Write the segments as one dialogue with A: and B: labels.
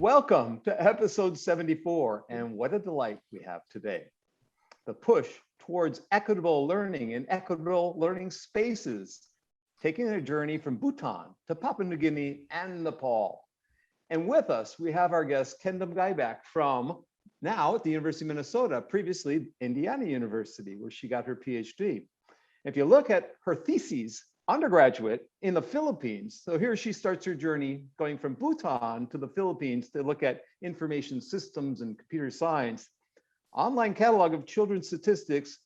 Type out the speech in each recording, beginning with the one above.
A: Welcome to episode 74, and what a delight we have today. The push towards equitable learning and equitable learning spaces, taking a journey from Bhutan to Papua New Guinea and Nepal. And with us, we have our guest, Kendam Gaibak from now at the University of Minnesota, previously Indiana University, where she got her PhD. If you look at her theses, undergraduate in the Philippines. So here she starts her journey going from Bhutan to the Philippines to look at information systems and computer science. Online catalog of children's statistics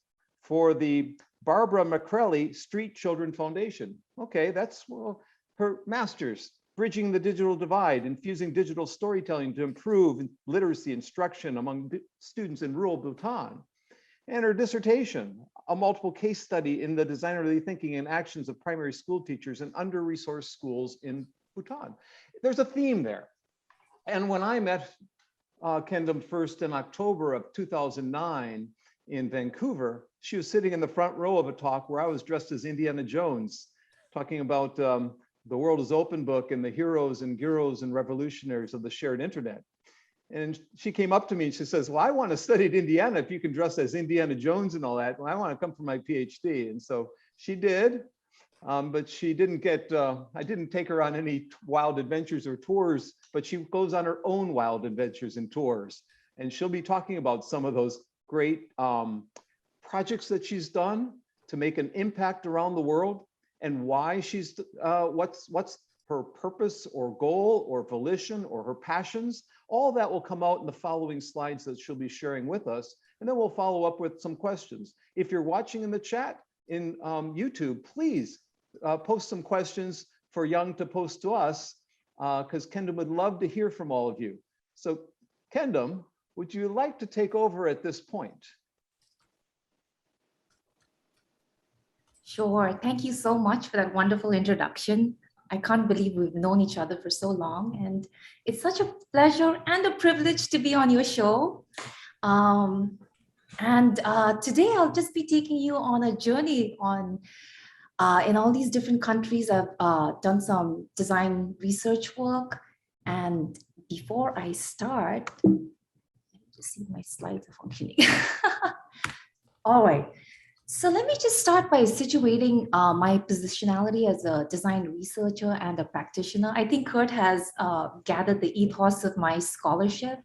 A: for the Barbara McCrelly Street Children Foundation. Okay, that's her master's, bridging the digital divide, infusing digital storytelling to improve literacy instruction among students in rural Bhutan. And her dissertation, a multiple case study in the designerly thinking and actions of primary school teachers in under-resourced schools in Bhutan. There's a theme there. And when I met Kendam first in October of 2009 in Vancouver, she was sitting in the front row of a talk where I was dressed as Indiana Jones, talking about the world is open book and the heroes and gyros and revolutionaries of the shared internet. And she came up to me and she says, well, I want to study at Indiana if you can dress as Indiana Jones and all that. Well, I want to come for my PhD. And so she did, but she didn't get, I didn't take her on any wild adventures or tours, but she goes on her own wild adventures and tours. And she'll be talking about some of those great projects that she's done to make an impact around the world and why she's, what's her purpose or goal or volition or her passions. All that will come out in the following slides that she'll be sharing with us. And then we'll follow up with some questions. If you're watching in the chat in YouTube, please post some questions for Young to post to us, because Kendam would love to hear from all of you. So Kendam, would you like to take over at this point?
B: Sure. Thank you so much for that wonderful introduction. I can't believe we've known each other for so long, and it's such a pleasure and a privilege to be on your show. Today I'll just be taking you on a journey on in all these different countries. I've done some design research work, and before I start, let me just see if my slides are functioning. All right. So let me just start by situating my positionality as a design researcher and a practitioner. I think Kurt has gathered the ethos of my scholarship.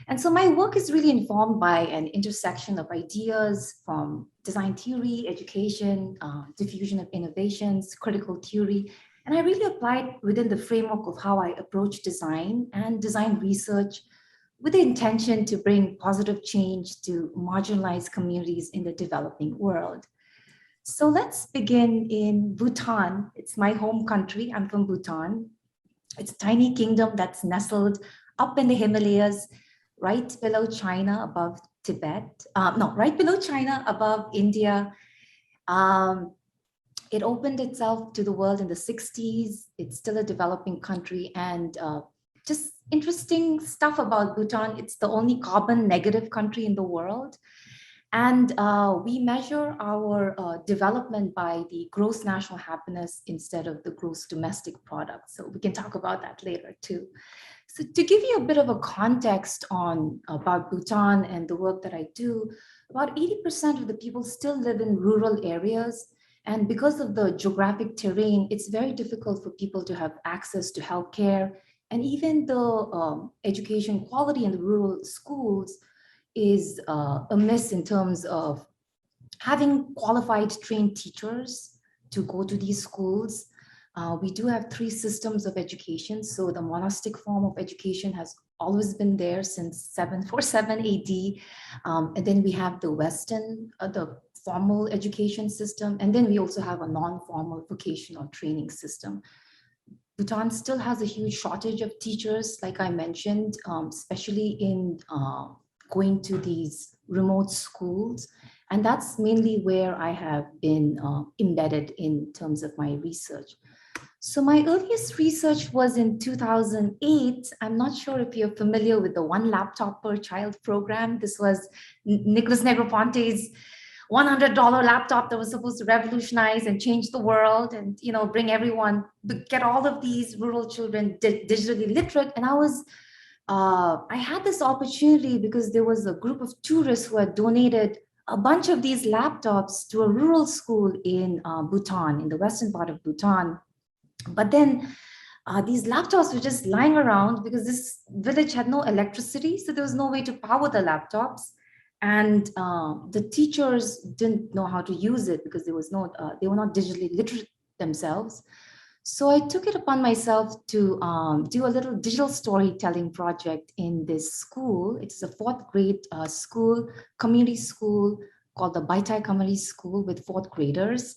B: And so my work is really informed by an intersection of ideas from design theory, education, diffusion of innovations, critical theory. And I really applied within the framework of how I approach design and design research with the intention to bring positive change to marginalized communities in the developing world. So let's begin in Bhutan. It's my home country. I'm from Bhutan. It's a tiny kingdom that's nestled up in the Himalayas, right below China, above Tibet. Right below China, above India. It opened itself to the world in the 60s. It's still a developing country, and just interesting stuff about Bhutan. It's the only carbon negative country in the world. And we measure our development by the gross national happiness instead of the gross domestic product. So we can talk about that later too. So to give you a bit of a context about Bhutan and the work that I do, about 80% of the people still live in rural areas. And because of the geographic terrain, it's very difficult for people to have access to healthcare. And even the education quality in the rural schools is amiss in terms of having qualified trained teachers to go to these schools. We do have 3 systems of education. So the monastic form of education has always been there since 747 AD. And then we have the Western, the formal education system. And then we also have a non-formal vocational training system. Bhutan still has a huge shortage of teachers, like I mentioned, especially in going to these remote schools. And that's mainly where I have been embedded in terms of my research. So my earliest research was in 2008. I'm not sure if you're familiar with the One Laptop Per Child program. This was Nicholas Negroponte's $100 laptop that was supposed to revolutionize and change the world and, you know, bring everyone, get all of these rural children digitally literate. And I was I had this opportunity because there was a group of tourists who had donated a bunch of these laptops to a rural school in Bhutan, in the western part of Bhutan. But then these laptops were just lying around because this village had no electricity, so there was no way to power the laptops. And the teachers didn't know how to use it because there was no, they were not digitally literate themselves. So I took it upon myself to do a little digital storytelling project in this school. It's a fourth grade school, community school called the Baitai Community School with fourth graders.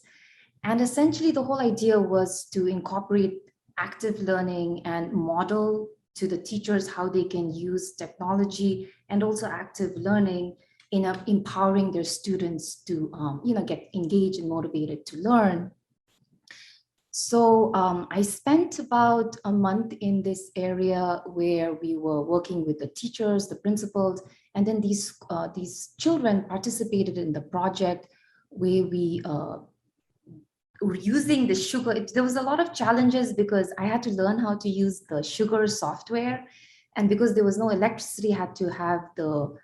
B: And essentially the whole idea was to incorporate active learning and model to the teachers how they can use technology and also active learning in empowering their students to get engaged and motivated to learn. So I spent about a month in this area where we were working with the teachers, the principals, and then these children participated in the project where we were using the sugar. There was a lot of challenges because I had to learn how to use the sugar software. And because there was no electricity, I had to have the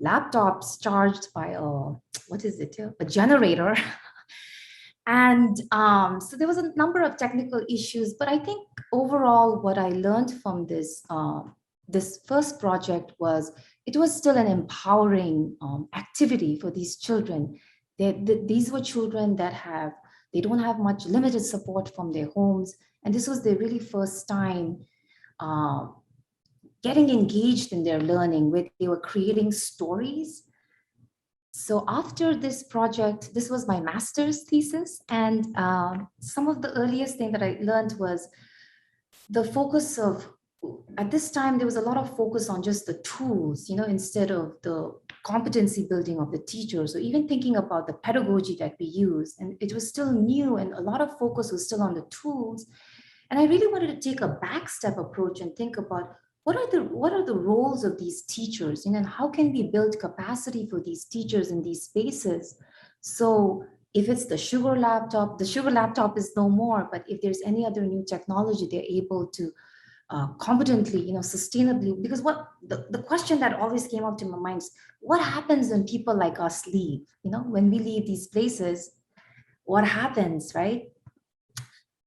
B: laptops charged by a generator. And so there was a number of technical issues, but I think overall what I learned from this first project was it was still an empowering activity for these children. These were children they don't have much limited support from their homes. And this was their really first time getting engaged in their learning, where they were creating stories. So after this project, this was my master's thesis. And some of the earliest thing that I learned was the focus of, at this time, there was a lot of focus on just the tools, instead of the competency building of the teachers, or even thinking about the pedagogy that we use. And it was still new and a lot of focus was still on the tools. And I really wanted to take a backstep approach and think about what are the roles of these teachers, and how can we build capacity for these teachers in these spaces? So if it's the sugar laptop is no more, but if there's any other new technology, they're able to competently, sustainably, because what the question that always came up to my mind is, what happens when people like us leave? When we leave these places, what happens, right?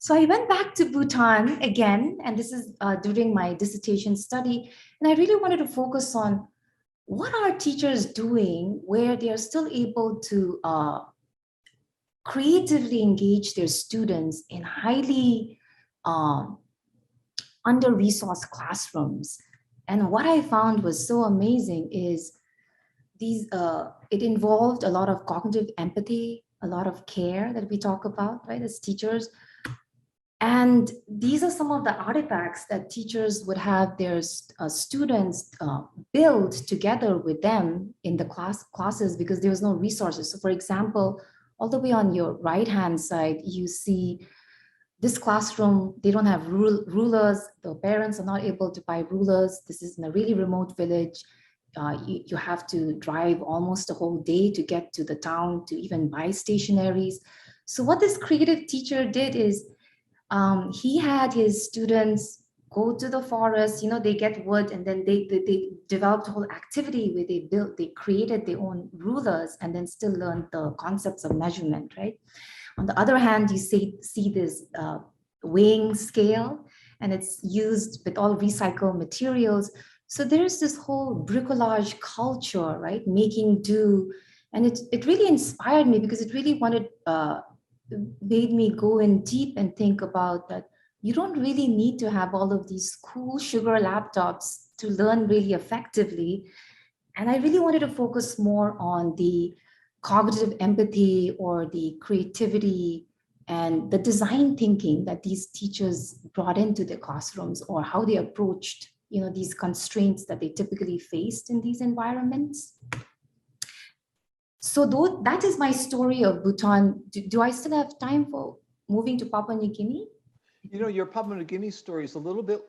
B: So I went back to Bhutan again, and this is during my dissertation study, and I really wanted to focus on what are teachers doing where they are still able to creatively engage their students in highly under-resourced classrooms. And what I found was so amazing is it involved a lot of cognitive empathy, a lot of care that we talk about, right, as teachers. And these are some of the artifacts that teachers would have their students build together with them in the classes, because there was no resources. So for example, all the way on your right-hand side, you see this classroom, they don't have rulers. The parents are not able to buy rulers. This is in a really remote village. You have to drive almost a whole day to get to the town to even buy stationaries. So what this creative teacher did is he had his students go to the forest, they get wood, and then they developed a whole activity where they created their own rulers and then still learned the concepts of measurement, right? On the other hand, you see this weighing scale, and it's used with all recycled materials. So there's this whole bricolage culture, right? Making do. And it really inspired me because it really made me go in deep and think about that you don't really need to have all of these cool sugar laptops to learn really effectively. And I really wanted to focus more on the cognitive empathy or the creativity and the design thinking that these teachers brought into their classrooms, or how they approached these constraints that they typically faced in these environments. So that is my story of Bhutan. Do I still have time for moving to Papua New Guinea?
A: Your Papua New Guinea story is a little bit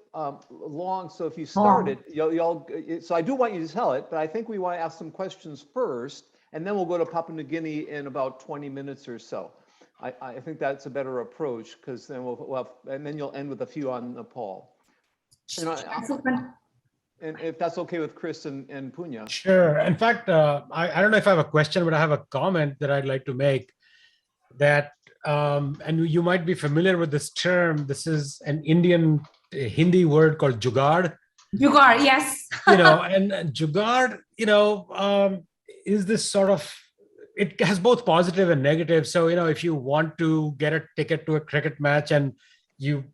A: long, so if you start it, so I do want you to tell it, but I think we want to ask some questions first, and then we'll go to Papua New Guinea in about 20 minutes or so. I think that's a better approach, because then we'll have, and then you'll end with a few on Nepal. And if that's okay with Chris and Punya.
C: Sure. In fact, I don't know if I have a question, but I have a comment that I'd like to make that, and you might be familiar with this term. This is an Indian Hindi word called jugaad.
B: Jugaad, yes.
C: And jugaad, is this sort of, it has both positive and negative. So, if you want to get a ticket to a cricket match and you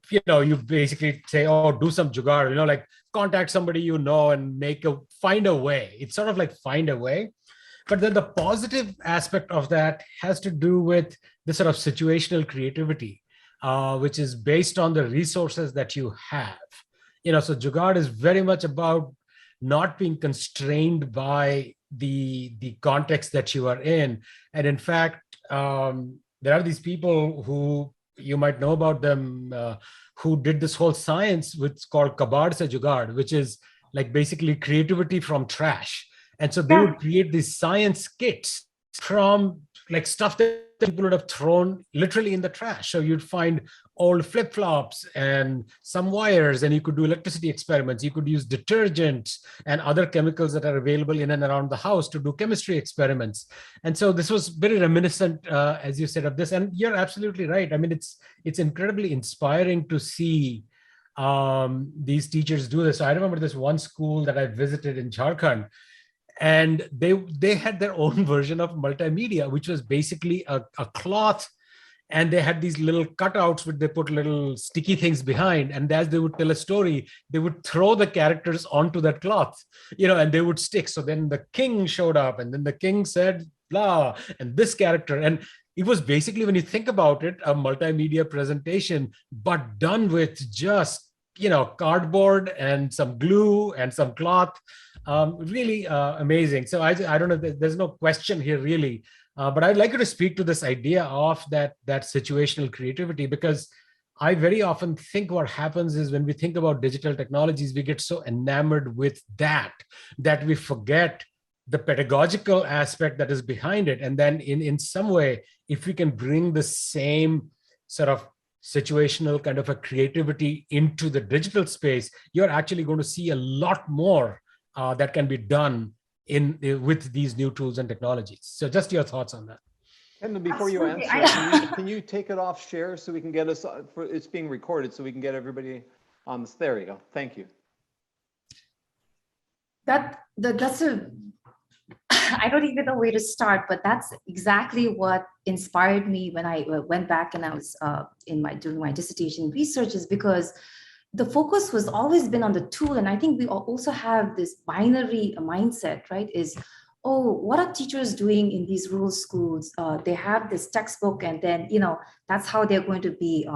C: basically say, oh, do some jugaad, like contact somebody and find a way. It's sort of like find a way. But then the positive aspect of that has to do with the sort of situational creativity, which is based on the resources that you have. So jugaad is very much about not being constrained by the context that you are in. And in fact, there are these people who you might know about them, who did this whole science, which is called Kabad Se Jugaad, which is like basically creativity from trash. And so they would create these science kits from like stuff that people would have thrown literally in the trash. So you'd find old flip-flops and some wires, and you could do electricity experiments. You could use detergents and other chemicals that are available in and around the house to do chemistry experiments. And so this was very reminiscent, as you said, of this. And you're absolutely right. I mean, it's incredibly inspiring to see these teachers do this. So I remember this one school that I visited in Jharkhand, and they had their own version of multimedia, which was basically a cloth, and they had these little cutouts which they put little sticky things behind, and as they would tell a story, they would throw the characters onto that cloth, and they would stick. So then the king showed up, and then the king said blah, and this character, and it was basically, when you think about it, a multimedia presentation, but done with just cardboard and some glue and some cloth. Really amazing. So I don't know, there's no question here really, but I'd like you to speak to this idea of that situational creativity, because I very often think what happens is when we think about digital technologies, we get so enamored with that we forget the pedagogical aspect that is behind it. And then in some way, if we can bring the same sort of situational kind of a creativity into the digital space, you're actually going to see a lot more that can be done with these new tools and technologies. So just your thoughts on that.
A: And before you answer, can you take it off share so we can get us, it's being recorded, so we can get everybody on this. There you go. Thank you.
B: That's I don't even know where to start, but that's exactly what inspired me when I went back and I was doing my dissertation research, is because the focus was always been on the tool. And I think we also have this binary mindset, right? Is, oh, what are teachers doing in these rural schools? They have this textbook, and then, that's how they're going to be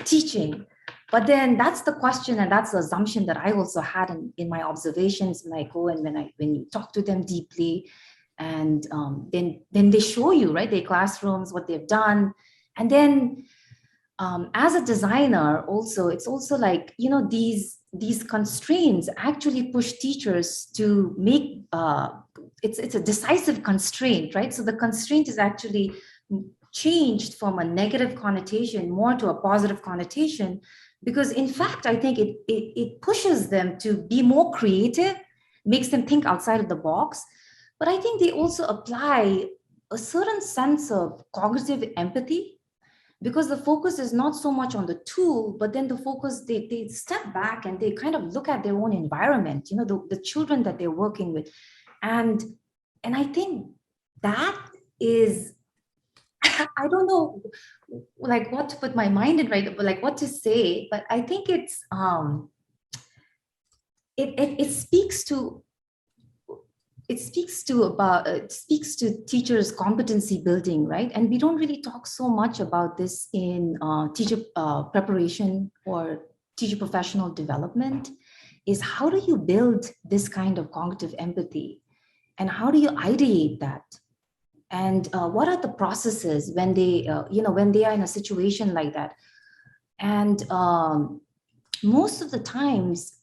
B: teaching. But then that's the question, and that's the assumption that I also had in my observations when I go and when you talk to them deeply, and then they show you, right, their classrooms, what they've done. And then as a designer also, it's also like, these constraints actually push teachers to make, it's a decisive constraint, right? So the constraint is actually changed from a negative connotation more to a positive connotation, because in fact, I think it pushes them to be more creative, makes them think outside of the box. But I think they also apply a certain sense of cognitive empathy, because the focus is not so much on the tool, but then the focus, they step back and they kind of look at their own environment, the children that they're working with. And I think that is, I don't know, like what to put my mind in, right? But like what to say, but I think it's, it speaks to teachers' competency building, right? And we don't really talk so much about this in teacher preparation or teacher professional development, is how do you build this kind of cognitive empathy? And how do you ideate that? And what are the processes when they, when they are in a situation like that? And most of the times,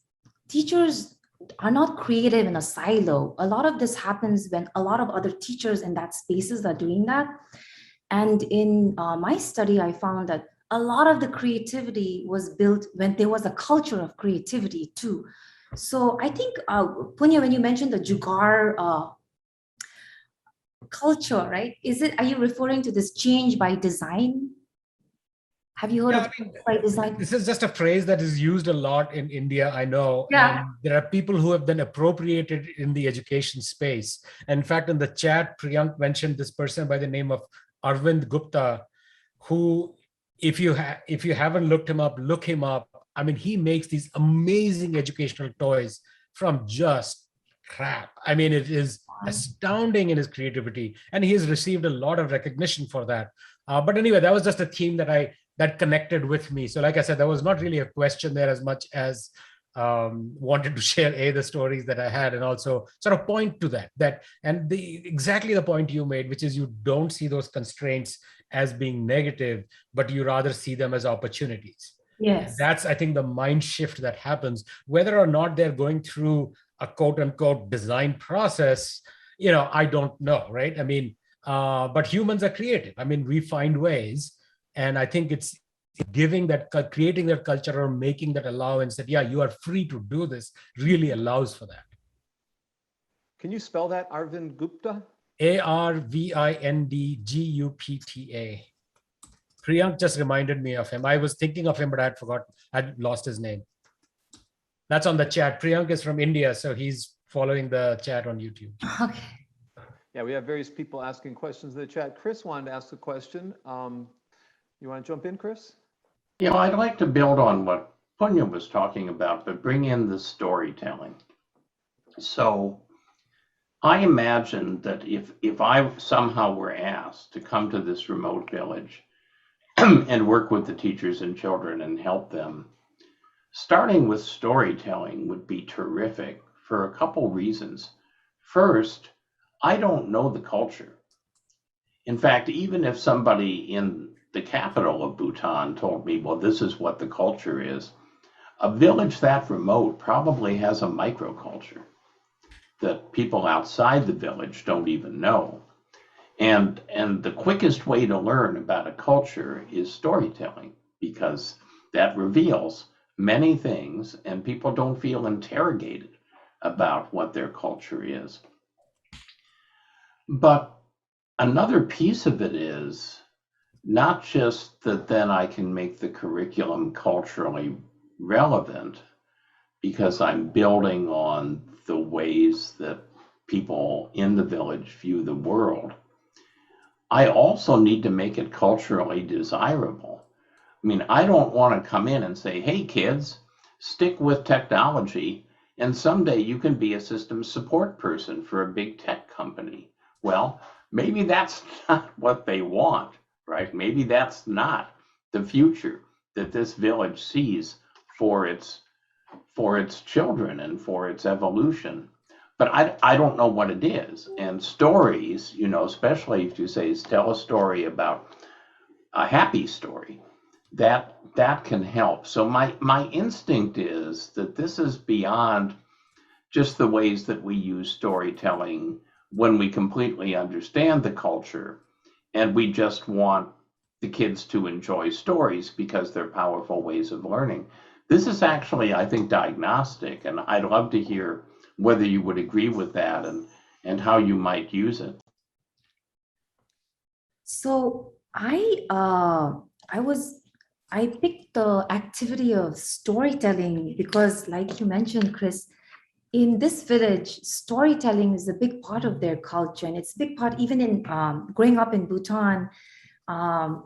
B: teachers are not creative in a silo. A lot of this happens when a lot of other teachers in that spaces are doing that. And in my study, I found that a lot of the creativity was built when there was a culture of creativity too. So I think, Punya, when you mentioned the Jugaad culture, right? Are you referring to this change by design? Have you heard
C: Yeah,
B: of
C: I mean,
B: change by design?
C: this is just a phrase that is used a lot in India, I know.
B: Yeah.
C: And there are people who have then appropriated in the education space. In fact, in the chat, Priyank mentioned this person by the name of Arvind Gupta, who, if you haven't looked him up, look him up. I mean, he makes these amazing educational toys from just crap. I mean, it is astounding in his creativity, and he has received a lot of recognition for that. But anyway, that was just a theme that connected with me. So, like I said, there was not really a question there as much as wanted to share the stories that I had, and also sort of point to that and the exactly the point you made, which is you don't see those constraints as being negative, but you rather see them as opportunities. And
B: Yes.
C: that's, I think, the mind shift that happens, whether or not they're going through a quote unquote design process. I don't know, right? I mean, but humans are creative. I mean, we find ways, and I think it's creating that culture or making that allowance that, yeah, you are free to do this, really allows for that.
A: Can you spell that, Arvind Gupta?
C: Arvindgupta. Priyank just reminded me of him. I was thinking of him, but I'd lost his name. That's on the chat. Priyank is from India, so he's following the chat on YouTube.
B: Okay.
A: Yeah, we have various people asking questions in the chat. Chris wanted to ask a question. You want to jump in, Chris?
D: Yeah, I'd like to build on what Punya was talking about, but bring in the storytelling. So I imagine that if I somehow were asked to come to this remote village and work with the teachers and children and help them, starting with storytelling would be terrific for a couple reasons. First, I don't know the culture. In fact, even if somebody in the capital of Bhutan told me, well, this is what the culture is, a village that remote probably has a microculture that people outside the village don't even know. And the quickest way to learn about a culture is storytelling, because that reveals many things and people don't feel interrogated about what their culture is. But another piece of it is not just that then I can make the curriculum culturally relevant because I'm building on the ways that people in the village view the world. I also need to make it culturally desirable. I mean, I don't want to come in and say, hey, kids, stick with technology, and someday you can be a systems support person for a big tech company. Well, maybe that's not what they want, right? Maybe that's not the future that this village sees for its children and for its evolution. But I don't know what it is. And stories, especially if you say tell a story about a happy story, that can help. So my instinct is that this is beyond just the ways that we use storytelling when we completely understand the culture and we just want the kids to enjoy stories because they're powerful ways of learning. This is actually, I think, diagnostic, and I'd love to hear whether you would agree with that and how you might use it.
B: So I picked the activity of storytelling because, like you mentioned, Chris, in this village, storytelling is a big part of their culture, and it's a big part even in growing up in Bhutan.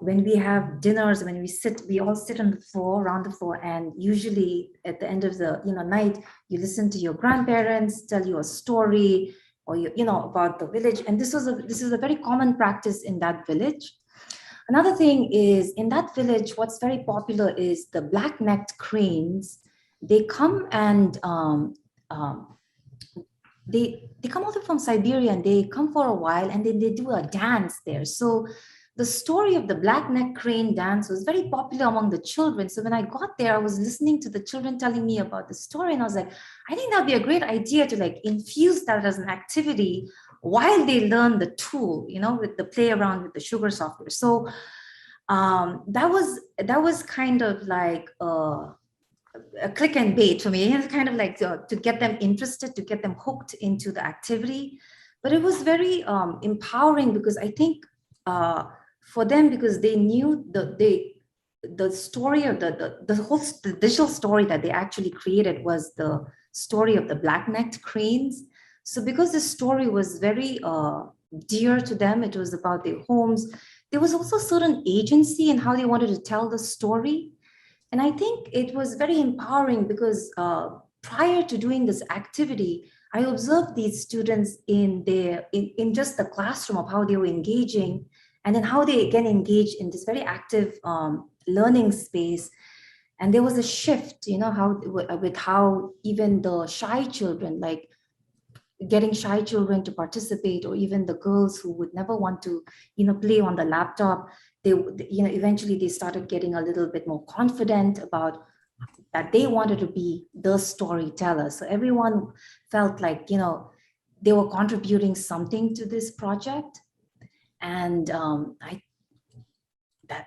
B: When we have dinners, when we all sit on the floor, around the floor, and usually at the end of the night, you listen to your grandparents tell you a story, or about the village. And this is a very common practice in that village. Another thing is, in that village, what's very popular is the black-necked cranes. They come and they come all the way from Siberia, and they come for a while, and then they do a dance there. So the story of the black-necked crane dance was very popular among the children. So when I got there, I was listening to the children telling me about the story, and I was like, I think that'd be a great idea to infuse that as an activity while they learn the tool, with the play around with the sugar software. So that was kind of like a click and bait for me. It's kind of like to get them interested, to get them hooked into the activity. But it was very empowering because I think for them, because they knew the story of the digital story that they actually created was the story of the black-necked cranes. So because the story was very dear to them, it was about their homes. There was also certain agency in how they wanted to tell the story. And I think it was very empowering because prior to doing this activity, I observed these students in just the classroom of how they were engaging, and then how they again engage in this very active learning space. And there was a shift, how with how even the shy children, like getting shy children to participate, or even the girls who would never want to play on the laptop, they eventually they started getting a little bit more confident about that they wanted to be the storyteller. So everyone felt like they were contributing something to this project. And I that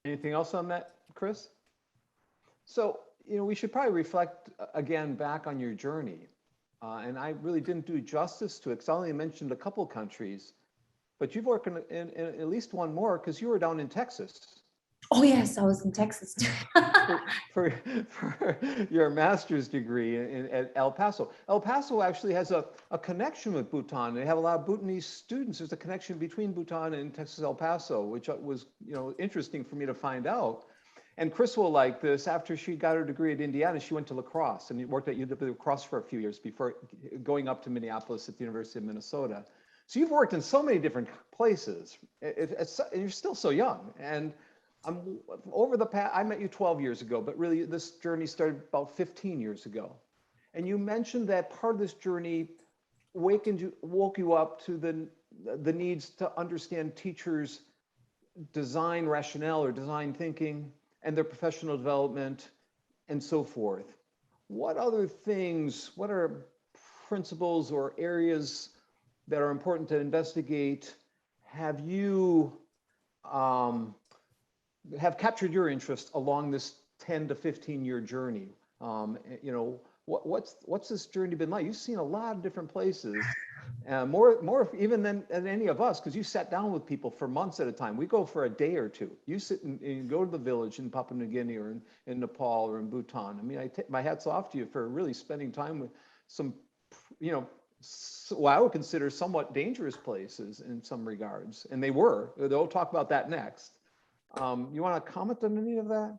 A: Anything else on that, Chris? So, we should probably reflect again back on your journey. And I really didn't do justice to it because I only mentioned a couple countries, but you've worked in at least one more because you were down in Texas
B: oh yes, I was in Texas too.
A: for your master's degree at El Paso. El Paso actually has a connection with Bhutan. They have a lot of Bhutanese students. There's a connection between Bhutan and Texas El Paso, which was interesting for me to find out. And Chris will like this. After she got her degree at Indiana, she went to La Crosse and worked at UW La Crosse for a few years before going up to Minneapolis at the University of Minnesota. So you've worked in so many different places. And you're still so young. And over the past, I met you 12 years ago, but really this journey started about 15 years ago. And you mentioned that part of this journey woke you up to the needs to understand teachers' design rationale or design thinking and their professional development and so forth. What other things, what are principles or areas that are important to investigate have you have captured your interest along this 10 to 15 year journey? What's this journey been like? You've seen a lot of different places, more even than any of us, because you sat down with people for months at a time. We go for a day or two. You sit and go to the village in Papua New Guinea or in Nepal or in Bhutan. I mean, my hat's off to you for really spending time with some, what I would consider somewhat dangerous places in some regards, and they were. They'll talk about that next. You want to comment on any of that?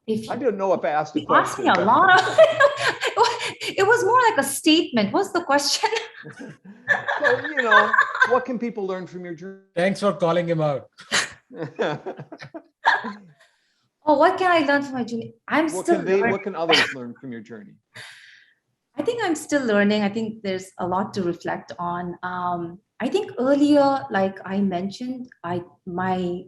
B: If
A: I didn't know if I asked a
B: you
A: question.
B: asked me a lot of it was more like a statement. What's the question?
A: So, what can people learn from your journey?
C: Thanks for calling him out.
B: Oh, what can I learn from my journey?
A: What can others learn from your journey?
B: I think I'm still learning. I think there's a lot to reflect on. I think earlier, like I mentioned, in my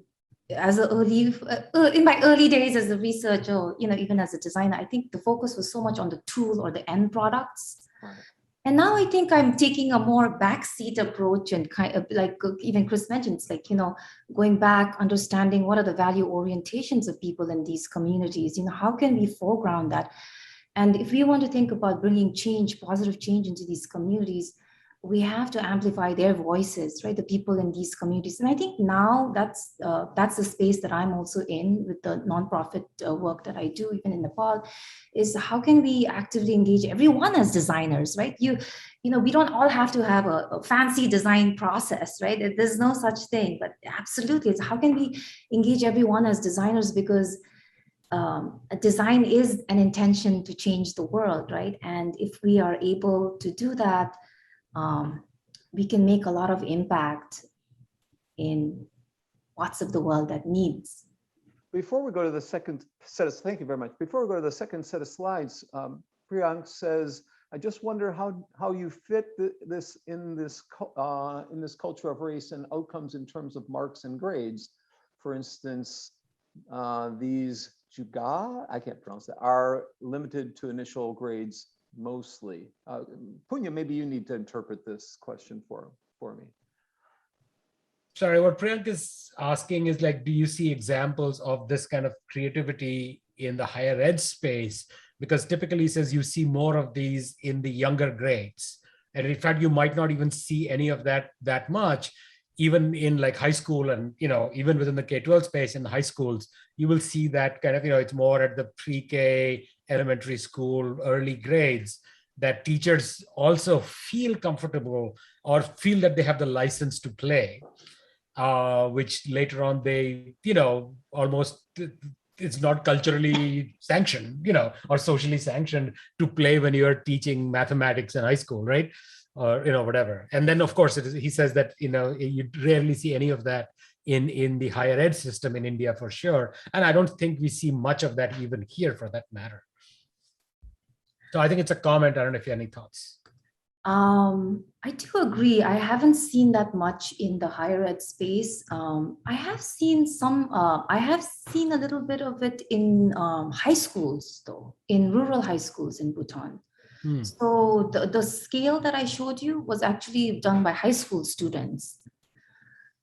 B: early days as a researcher, even as a designer, I think the focus was so much on the tool or the end products. Right. And now I think I'm taking a more backseat approach, and kind of like even Chris mentioned, it's like, going back, understanding what are the value orientations of people in these communities, how can we foreground that? And if we want to think about bringing change, positive change into these communities, we have to amplify their voices, right? The people in these communities. And I think now that's the space that I'm also in with the nonprofit work that I do, even in Nepal, is how can we actively engage everyone as designers, right? We don't all have to have a fancy design process, right? There's no such thing, but absolutely, it's how can we engage everyone as designers, because a design is an intention to change the world, right? And if we are able to do that, we can make a lot of impact in parts of the world that needs.
A: Before we go to the second set of, thank you very much. Before we go to the second set of slides, Priyank says, I just wonder how you fit this in this culture of race and outcomes in terms of marks and grades. For instance, these Juga, I can't pronounce that, are limited to initial grades mostly. Punya, maybe you need to interpret this question for me.
C: sorry, what Priyank is asking is like, do you see examples of this kind of creativity in the higher ed space? Because typically he says you see more of these in the younger grades. And in fact, you might not even see any of that much, even in like high school and, even within the K-12 space in the high schools, you will see that kind of, it's more at the pre-K, elementary school, early grades that teachers also feel comfortable or feel that they have the license to play, which later on they, almost it's not culturally sanctioned, or socially sanctioned to play when you're teaching mathematics in high school, right? Or, whatever. And then of course he says that, you rarely see any of that in the higher ed system in India for sure. And I don't think we see much of that even here for that matter. So I think it's a comment. I don't know if you have any thoughts.
B: I do agree. I haven't seen that much in the higher ed space. I have seen I have seen a little bit of it in high schools, though, in rural high schools in Bhutan. So the scale that I showed you was actually done by high school students.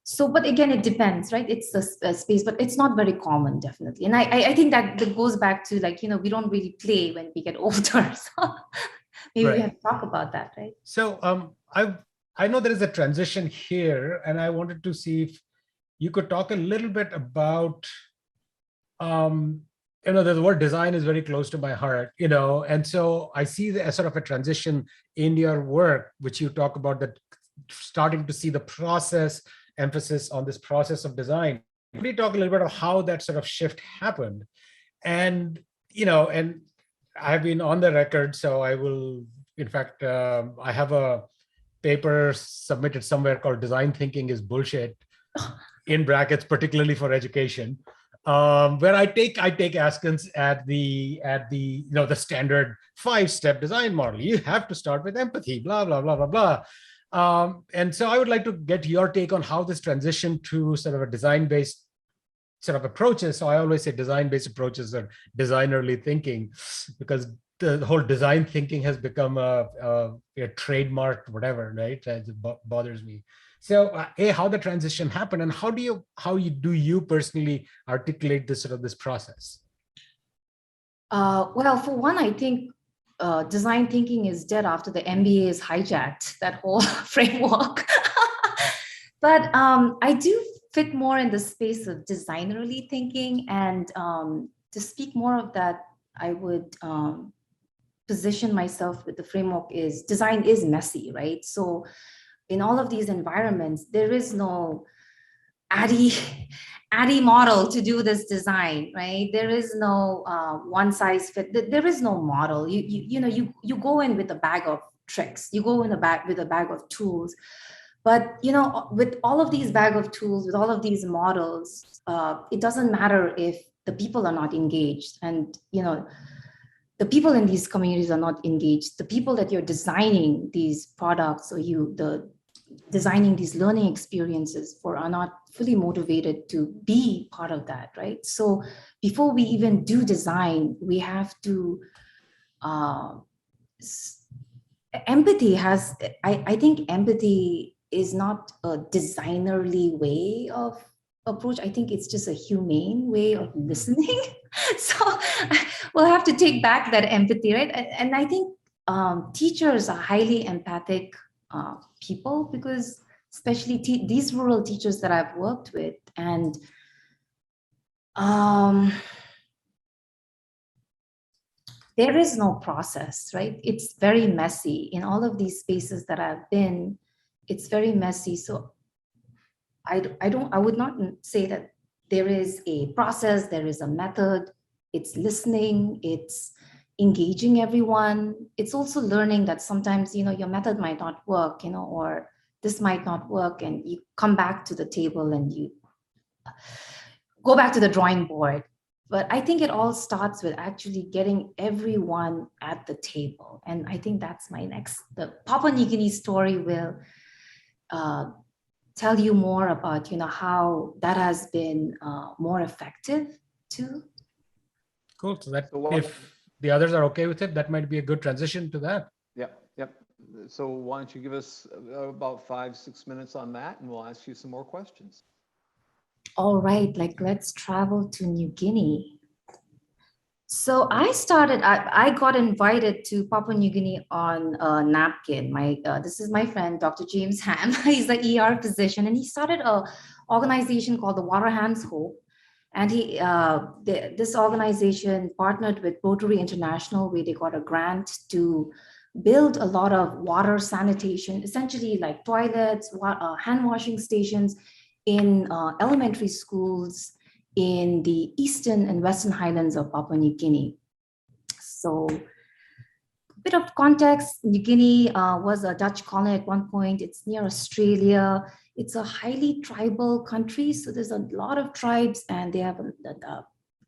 B: So, but again, it depends, right? It's a space, but it's not very common, definitely. And I think that goes back to like, we don't really play when we get older. So maybe we have to talk about that, right?
C: So I know there is a transition here, and I wanted to see if you could talk a little bit about, the word design is very close to my heart, and so I see the sort of a transition in your work, which you talk about, that starting to see the process, emphasis on this process of design. Could you talk a little bit about how that sort of shift happened? And, and I've been on the record, so I will, in fact, I have a paper submitted somewhere called Design Thinking is Bullshit, in brackets, particularly for education, where I take askance at the the standard 5-step design model. You have to start with empathy, blah, blah, blah, blah, blah. And so I would like to get your take on how this transition to sort of a design-based sort of approaches. So I always say design-based approaches are designerly thinking, because the whole design thinking has become a trademark, whatever, right? It bothers me. So, how the transition happened, and how do you personally articulate this sort of this process?
B: Well, for one, I think design thinking is dead after the MBA has hijacked that whole framework. But I do fit more in the space of designerly thinking, and to speak more of that, I would position myself with the framework is design is messy, right? So in all of these environments, there is no ADDIE model to do this design, right? There is no one size fit. There is no model. You go in with a bag of tricks. You go in with a bag of tools. But with all of these bag of tools, with all of these models, it doesn't matter if the people are not engaged, and the people in these communities are not engaged. The people that you're designing these products or designing these learning experiences for are not fully motivated to be part of that, right? So before we even do design, we have to empathy has, I think empathy is not a designerly way of approach. I think it's just a humane way of listening. So we'll have to take back that empathy, right? And I think teachers are highly empathic people, because especially these rural teachers that I've worked with, and there is no process, right? It's very messy in all of these spaces that I've been. It's very messy. So I would not say that there is a process, there is a method. It's listening, it's engaging everyone. It's also learning that sometimes, your method might not work, or this might not work, and you come back to the table and you go back to the drawing board. But I think it all starts with actually getting everyone at the table. And I think that's the Papua New Guinea story will tell you more about, how that has been more effective too.
C: Cool. So if the others are okay with it, that might be a good transition to that.
A: Yep. So why don't you give us about 5, 6 minutes on that, and we'll ask you some more questions.
B: All right, like let's travel to New Guinea. So I got invited to Papua New Guinea on a napkin. This is my friend, Dr. James Ham. He's an ER physician, and he started a organization called the Water Hams Hope. And this organization partnered with Rotary International, where they got a grant to build a lot of water sanitation, essentially like toilets, hand washing stations in elementary schools in the eastern and western highlands of Papua New Guinea. So a bit of context, New Guinea was a Dutch colony at one point. It's near Australia. It's a highly tribal country. So there's a lot of tribes, and they have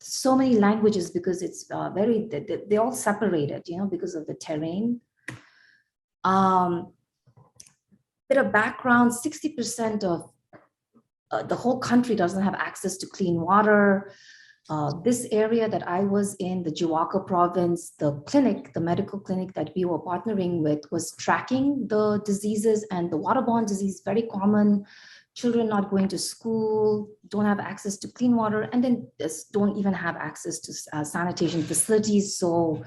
B: so many languages because it's they're all separated, because of the terrain. Bit of background, 60% of the whole country doesn't have access to clean water. This area that I was in, the Jiwaka province, the medical clinic that we were partnering with was tracking the diseases, and the waterborne disease, very common. Children not going to school, don't have access to clean water, and then just don't even have access to sanitation facilities. So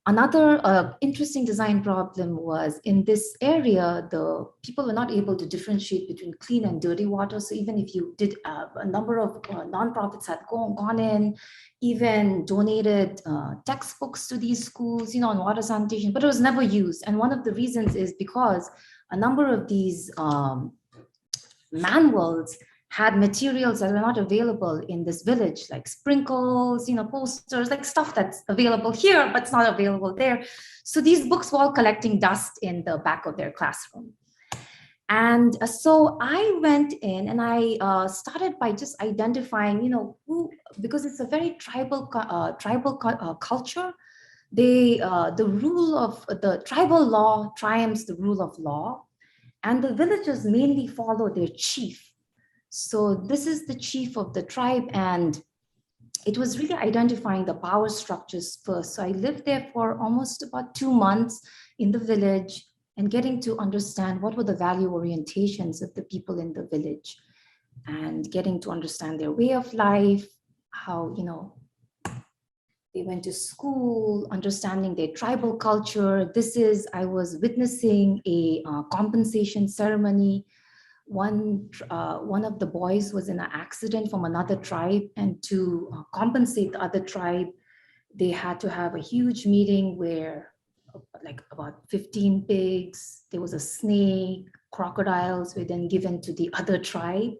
B: another interesting design problem was in this area, the people were not able to differentiate between clean and dirty water. So even if you did, a number of nonprofits had gone in, even donated textbooks to these schools, on water sanitation, but it was never used. And one of the reasons is because a number of these manuals had materials that were not available in this village, like sprinkles, posters, like stuff that's available here, but it's not available there. So these books were all collecting dust in the back of their classroom. And so I went in and I started by just identifying, who, because it's a very tribal culture. The rule of the tribal law triumphs the rule of law, and the villagers mainly follow their chief. So this is the chief of the tribe, and it was really identifying the power structures first. So I lived there for almost about 2 months in the village and getting to understand what were the value orientations of the people in the village, and getting to understand their way of life, how, they went to school, understanding their tribal culture. I was witnessing a compensation ceremony. One of the boys was in an accident from another tribe, and to compensate the other tribe, they had to have a huge meeting where like about 15 pigs, there was a snake, crocodiles were then given to the other tribe.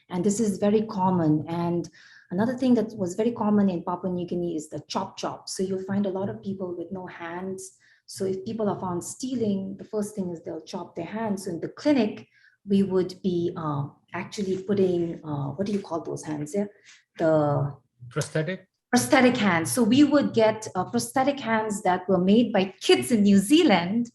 B: And this is very common. And another thing that was very common in Papua New Guinea is the chop chop. So you'll find a lot of people with no hands. So if people are found stealing, the first thing is they'll chop their hands. So in the clinic, we would be actually putting, what do you call those hands? Yeah, the prosthetic hands. So we would get prosthetic hands that were made by kids in New Zealand,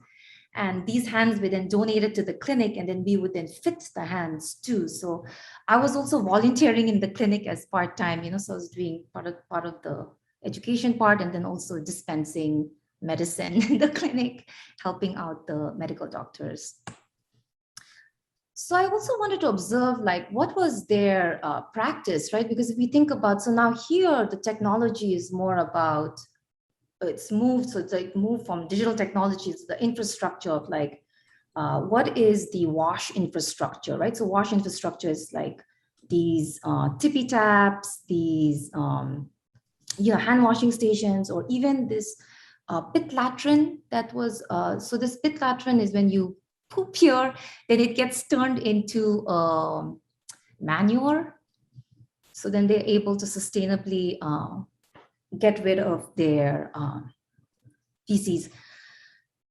B: and these hands were then donated to the clinic, and then we would then fit the hands too. So I was also volunteering in the clinic as part-time, so I was doing part of the education part, and then also dispensing medicine in the clinic, helping out the medical doctors. So I also wanted to observe, like, what was their practice, right? Because if we think about, so now here, the technology is more about, it's moved, so it's like moved from digital technologies, the infrastructure of like, what is the wash infrastructure, right? So wash infrastructure is like these tippy taps, these, hand washing stations, or even this pit latrine that was, so this pit latrine is when you poop here, then it gets turned into manure. So then they're able to sustainably get rid of their feces.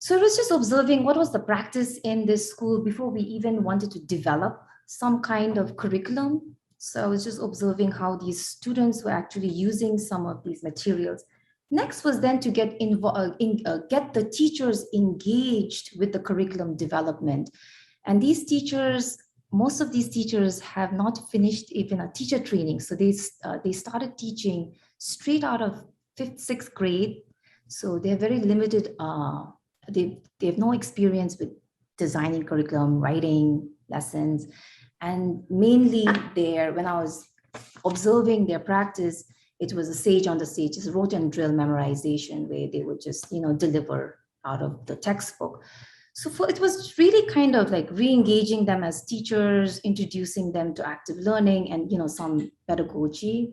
B: So I was just observing what was the practice in this school before we even wanted to develop some kind of curriculum. So I was just observing how these students were actually using some of these materials. Next was then to get the teachers engaged with the curriculum development. And these teachers, most of these teachers have not finished even a teacher training. So they started teaching straight out of fifth, sixth grade. So they're very limited. They have no experience with designing curriculum, writing lessons. And mainly there, when I was observing their practice, it was a sage on the stage, just rote and drill memorization where they would just, deliver out of the textbook. So it was really kind of like re-engaging them as teachers, introducing them to active learning and, some pedagogy.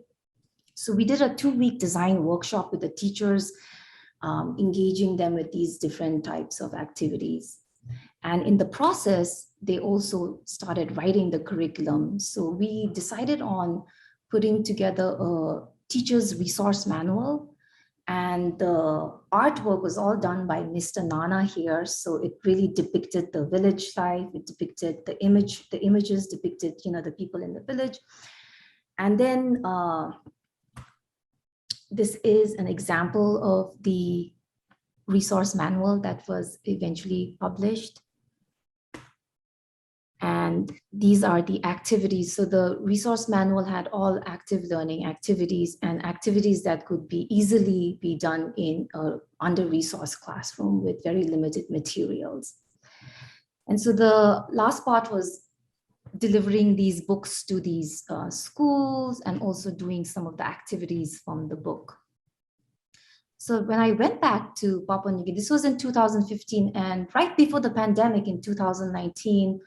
B: So we did a 2-week design workshop with the teachers, engaging them with these different types of activities. And in the process, they also started writing the curriculum. So we decided on putting together a teacher's resource manual. And the artwork was all done by Mr. Nana here. So it really depicted the village life. It depicted the images depicted, the people in the village. And then this is an example of the resource manual that was eventually published. And these are the activities. So the resource manual had all active learning activities and activities that could be easily be done in a under-resourced classroom with very limited materials. And so the last part was delivering these books to these schools and also doing some of the activities from the book. So when I went back to Papua New Guinea, this was in 2015, and right before the pandemic in 2019,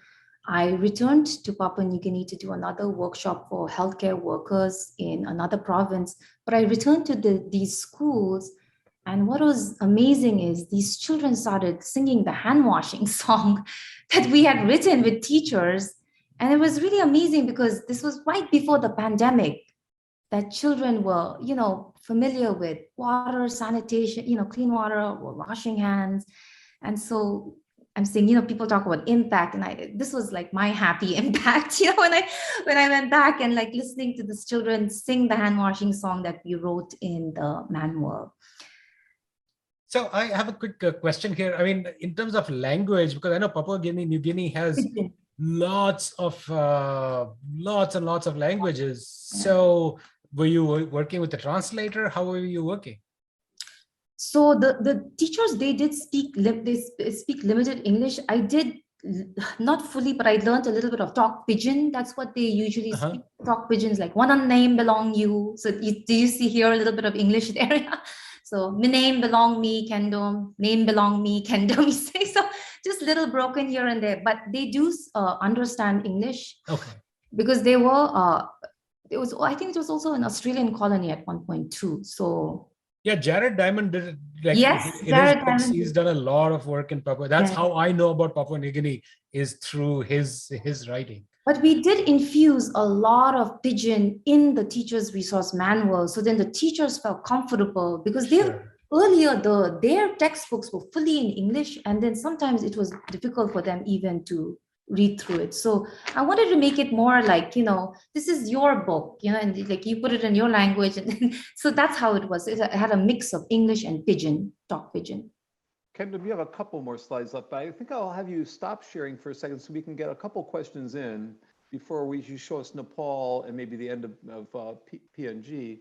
B: I returned to Papua New Guinea to do another workshop for healthcare workers in another province. But I returned to these schools, and what was amazing is these children started singing the hand washing song that we had written with teachers. And it was really amazing because this was right before the pandemic, that children were, familiar with water, sanitation, clean water, or washing hands. And so I'm saying, people talk about impact, and this was like my happy impact, when I went back and like listening to these children sing the hand washing song that we wrote in the manual.
C: So I have a quick question here. I mean, in terms of language, because I know Papua New Guinea has lots and lots of languages. So were you working with a translator? How were you working?
B: So the teachers, they speak limited English. I did not fully, but I learned a little bit of Tok Pidgin. That's what they usually speak. Tok Pidgin's like one name belong you. So do you see here a little bit of English there? So my name belong me, Kendom. Name belong me, Kendom. So just little broken here and there, but they do understand English.
C: Okay.
B: Because they were, I think it was also an Australian colony at one point too. So
C: yeah, Jared Diamond did it.
B: Yes,
C: he's done a lot of work in Papua. That's how I know about Papua New Guinea, is through his writing.
B: But we did infuse a lot of Pidgin in the teacher's resource manual. So then the teachers felt comfortable because earlier their textbooks were fully in English, and then sometimes it was difficult for them even to read through it. So I wanted to make it more like, this is your book, and like you put it in your language. And so that's how it was. It had a mix of English and Pidgin, Tok Pidgin.
A: Kendom, you have a couple more slides left, but I think I'll have you stop sharing for a second so we can get a couple questions in before you show us Nepal and maybe the end of PNG.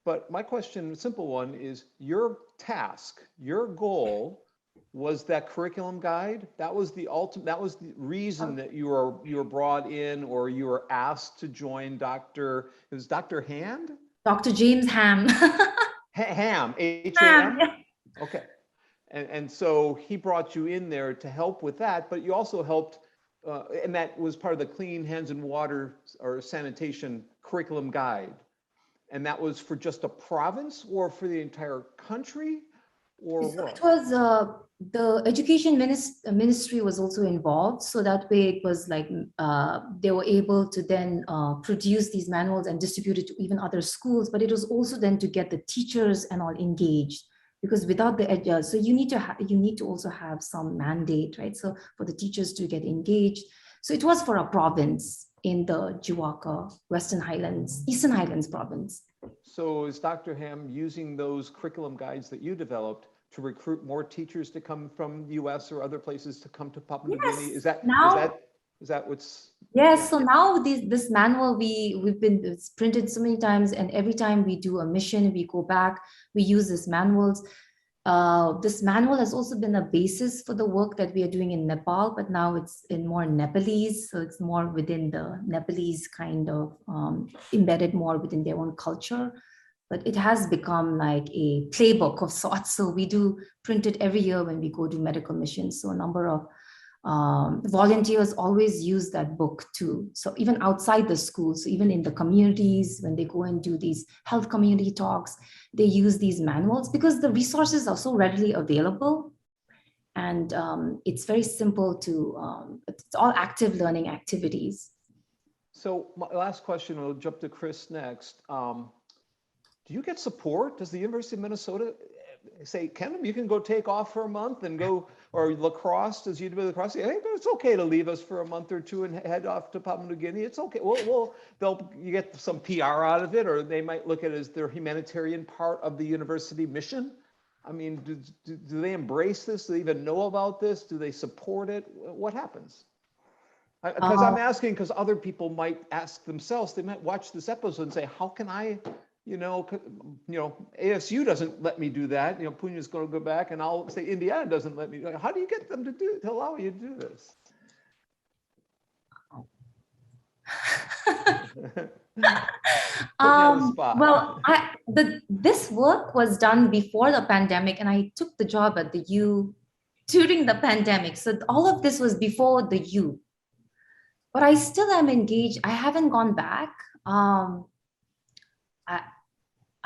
A: But my question, simple one, is your task, your goal was that curriculum guide. That was the ultimate. That was the reason that you were brought in, or you were asked to join It was Dr. Hand?
B: Dr. James Ham.
A: Ham, H-A-M? Okay. And so he brought you in there to help with that, but you also helped, and that was part of the Clean Hands and Water or Sanitation Curriculum Guide. And that was for just a province or for the entire country, or what?
B: It was the education ministry was also involved. So that way it was like they were able to then produce these manuals and distribute it to even other schools. But it was also then to get the teachers and all engaged. Because without the so you need to also have some mandate, right? So for the teachers to get engaged. So it was for a province in the Jiwaka, Eastern Highlands province.
A: So is Dr. Ham using those curriculum guides that you developed to recruit more teachers to come from the US or other places to come to Papua New Guinea? Is that what's
B: Yes, so now this manual we've been it's printed so many times, and every time we do a mission, we go back, we use this manuals. This manual has also been a basis for the work that we are doing in Nepal, but now it's in more Nepalese, so it's more within the Nepalese kind of embedded more within their own culture. But it has become like a playbook of sorts. So we do print it every year when we go to medical missions. So a number of volunteers always use that book too. So even outside the schools, even in the communities, when they go and do these health community talks, they use these manuals because the resources are so readily available. And it's very simple to, it's all active learning activities.
A: So my last question, we'll jump to Chris next. Do you get support? Does the University of Minnesota say, Ken, you can go take off for a month and go, or lacrosse, does you do lacrosse? Hey, it's okay to leave us for a month or two and head off to Papua New Guinea. It's okay. You get some PR out of it, or they might look at it as their humanitarian part of the university mission. I mean, do they embrace this? Do they even know about this? Do they support it? What happens? Because I'm asking because other people might ask themselves, they might watch this episode and say, how can I, ASU doesn't let me do that. Punya's going to go back, and I'll say Indiana doesn't let me. How do you get them to allow you to do this?
B: Well, this work was done before the pandemic, and I took the job at the U during the pandemic. So all of this was before the U, but I still am engaged. I haven't gone back.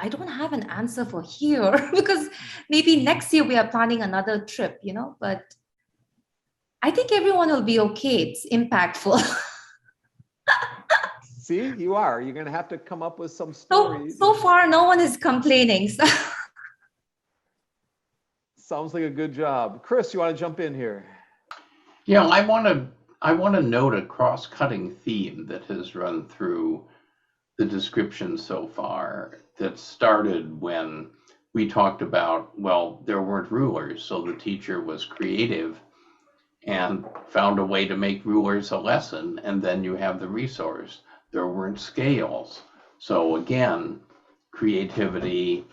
B: I don't have an answer for here because maybe next year we are planning another trip, but I think everyone will be okay. It's impactful.
A: See, you are. You're going to have to come up with some stories.
B: So far, no one is complaining. So.
A: Sounds like a good job. Chris, you want to jump in here?
D: Yeah, I want to note a cross-cutting theme that has run through the description so far, that started when we talked about, well, there weren't rulers, so the teacher was creative and found a way to make rulers a lesson, and then you have the resource. There weren't scales. So again, creativity,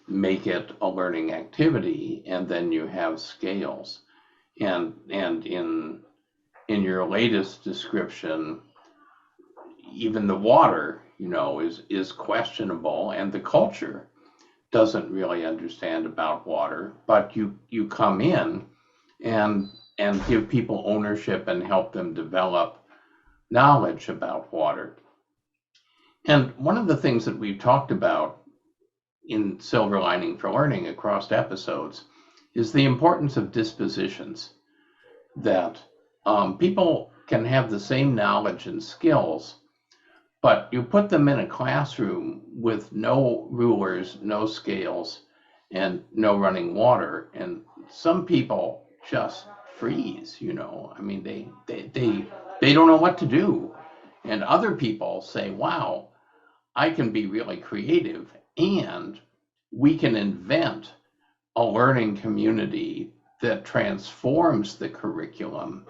D: make it a learning activity, and then you have scales. And in your latest description, even the water, is questionable, and the culture doesn't really understand about water, but you come in and give people ownership and help them develop knowledge about water. And one of the things that we've talked about in Silver Lining for Learning across episodes is the importance of dispositions, that people can have the same knowledge and skills, but you put them in a classroom with no rulers, no scales, and no running water, and some people just freeze. I mean, they don't know what to do, and other people say, "Wow, I can be really creative, and we can invent a learning community that transforms the curriculum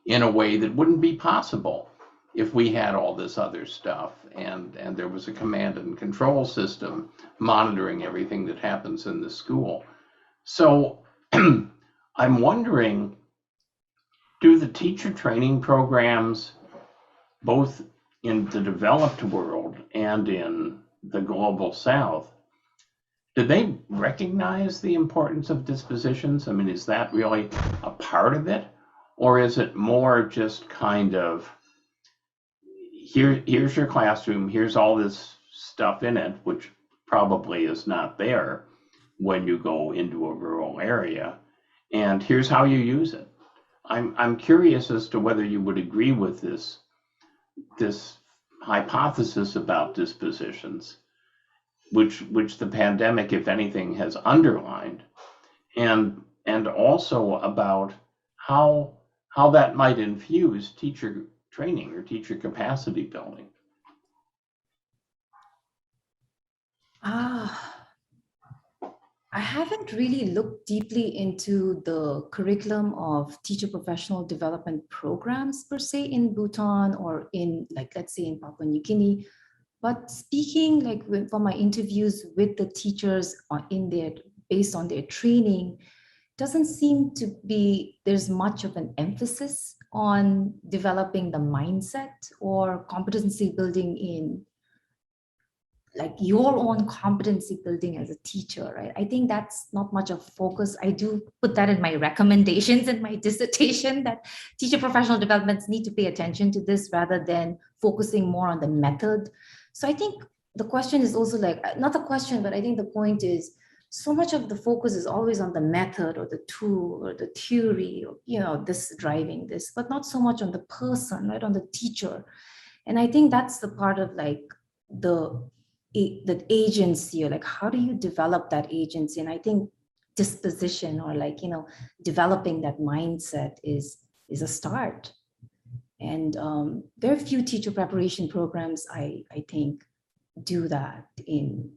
D: in a way that wouldn't be possible if we had all this other stuff and there was a command and control system monitoring everything that happens in the school." So I'm wondering, do the teacher training programs, both in the developed world and in the global South, do they recognize the importance of dispositions? I mean, is that really a part of it? Or is it more just kind of, here's your classroom, here's all this stuff in it, which probably is not there when you go into a rural area, and here's how you use it? I'm curious as to whether you would agree with this hypothesis about dispositions, which the pandemic, if anything, has underlined, and also about how that might infuse teacher training or teacher capacity building.
B: I haven't really looked deeply into the curriculum of teacher professional development programs per se in Bhutan or in, like, let's say in Papua New Guinea. But speaking like from my interviews with the teachers in their, based on their training, doesn't seem to be, there's much of an emphasis on developing the mindset or competency building in like your own competency building as a teacher, right? I think that's not much of focus. I do put that in my recommendations in my dissertation that teacher professional developments need to pay attention to this rather than focusing more on the method. So I think the question is also like, not the question, but I think the point is so much of the focus is always on the method or the tool or the theory or, you know, this driving this, but not so much on the person, right? On the teacher. And I think that's the part of like the agency, or like how do you develop that agency? And I think disposition or like, you know, developing that mindset is a start. And there are a few teacher preparation programs I think do that in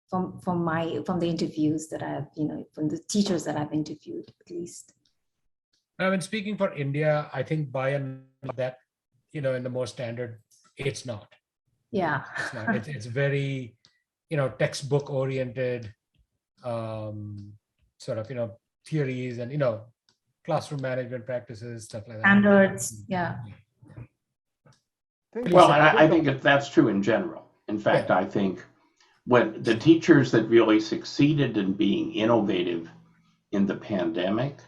B: from the interviews that I've, you know, from the teachers that I've interviewed at least.
C: I mean, speaking for India, I think by and large that, you know, in the more standard, it's not.
B: Yeah.
C: It's not. It's very, you know, textbook oriented, sort of, you know, theories and, you know, classroom management practices, stuff like that.
B: Standards, yeah.
D: Well, and I think that's true in general. In fact, I think when the teachers that really succeeded in being innovative in the pandemic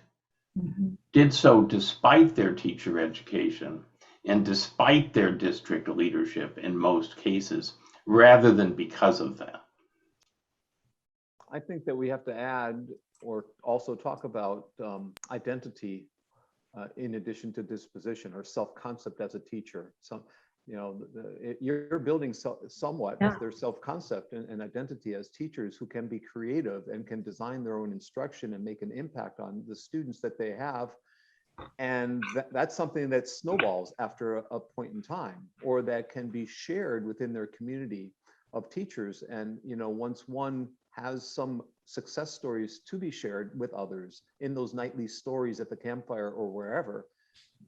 D: did so despite their teacher education and despite their district leadership in most cases, rather than because of that.
A: I think that we have to add or also talk about identity in addition to disposition or self-concept as a teacher. So, you know, you're building somewhat their self-concept and identity as teachers who can be creative and can design their own instruction and make an impact on the students that they have. And that's something that snowballs after a point in time, or that can be shared within their community of teachers. And, you know, once one has some success stories to be shared with others in those nightly stories at the campfire or wherever,